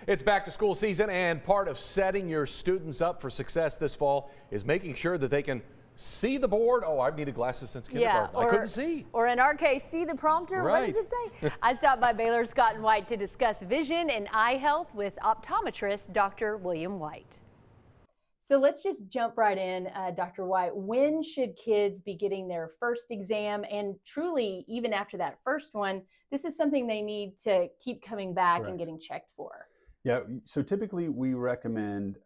It's back to school season, and part of setting your students up for success this fall is making sure that they can see the board. Oh, I've needed glasses since kindergarten. I couldn't see. Or in our case, see the prompter. Right. What does it say? I stopped by Baylor Scott & White to discuss vision and eye health with optometrist Dr. William White. So let's just jump right in, Dr. White. When should kids be getting their first exam? And truly, even after that first one, this is something they need to keep coming back and getting checked for. Yeah, so typically we recommend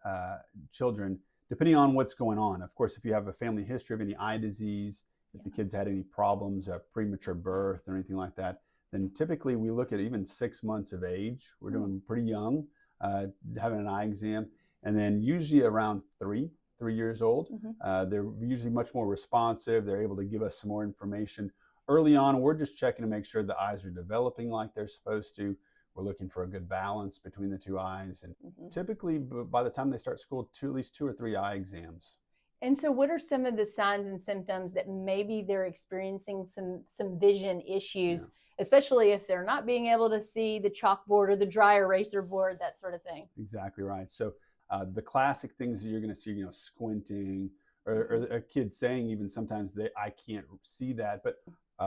children, depending on what's going on. Of course, if you have a family history of any eye disease, if the kids had any problems, a premature birth or anything like that, then typically we look at even 6 months of age. We're doing pretty young, having an eye exam. And then usually around 3 years old, they're usually much more responsive. They're able to give us some more information. Early on, we're just checking to make sure the eyes are developing like they're supposed to. We're looking for a good balance between the two eyes. And typically, by the time they start school, at least 2 or 3 eye exams. And so what are some of the signs and symptoms that maybe they're experiencing some vision issues, especially if they're not being able to see the chalkboard or the dry eraser board, that sort of thing? Exactly right. So the classic things that you're going to see, squinting, or a kid saying even sometimes I can't see that, but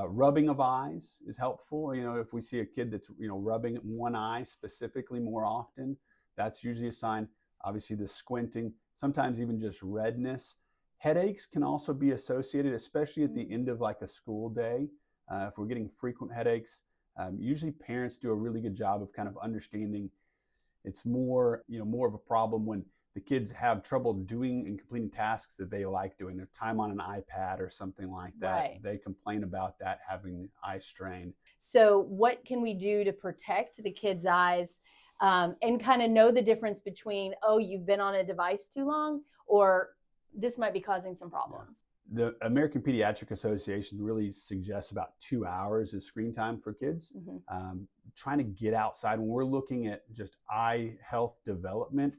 rubbing of eyes is helpful. If we see a kid that's, rubbing one eye specifically more often, that's usually a sign. Obviously the squinting, sometimes even just redness. Headaches can also be associated, especially at the end of like a school day. If we're getting frequent headaches, usually parents do a really good job of kind of understanding. It's more of a problem when the kids have trouble doing and completing tasks that they like doing. Their time on an iPad or something like that. Right. They complain about that having eye strain. So what can we do to protect the kids' eyes and kind of know the difference between, oh, you've been on a device too long, or this might be causing some problems? The American Pediatric Association really suggests about 2 hours of screen time for kids. Trying to get outside. When we're looking at just eye health development,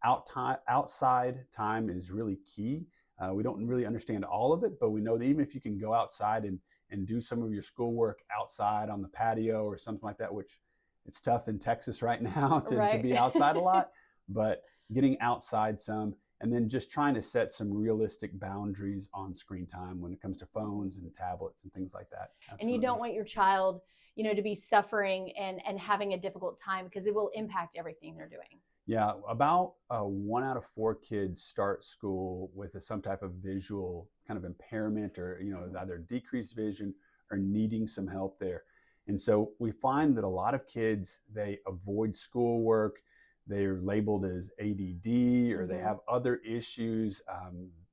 outside time is really key. We don't really understand all of it, but we know that even if you can go outside and do some of your schoolwork outside on the patio or something like that, which it's tough in Texas right now to be outside a lot, but getting outside some, and then just trying to set some realistic boundaries on screen time when it comes to phones and tablets and things like that. Absolutely. And you don't want your child, to be suffering and having a difficult time, because it will impact everything they're doing. Yeah, about 1 out of 4 kids start school with some type of visual kind of impairment, or either decreased vision or needing some help there. And so we find that a lot of kids, they avoid schoolwork. They're labeled as ADD, or they have other issues.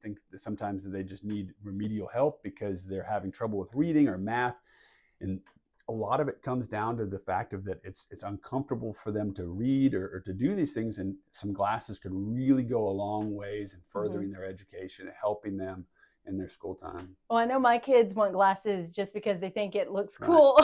Think that sometimes they just need remedial help because they're having trouble with reading or math. And a lot of it comes down to the fact of that it's uncomfortable for them to read or to do these things, and some glasses could really go a long ways in furthering their education and helping them in their school time. Well, I know my kids want glasses just because they think it looks cool.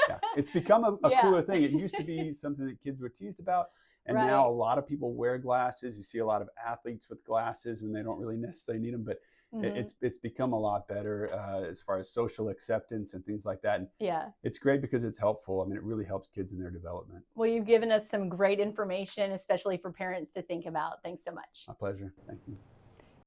Yeah, it's become a cooler thing. It used to be something that kids were teased about, and now a lot of people wear glasses. You see a lot of athletes with glasses when they don't really necessarily need them, but it's become a lot better as far as social acceptance and things like that. And it's great because it's helpful. I mean, it really helps kids in their development. Well, you've given us some great information, especially for parents to think about. Thanks so much. My pleasure. Thank you.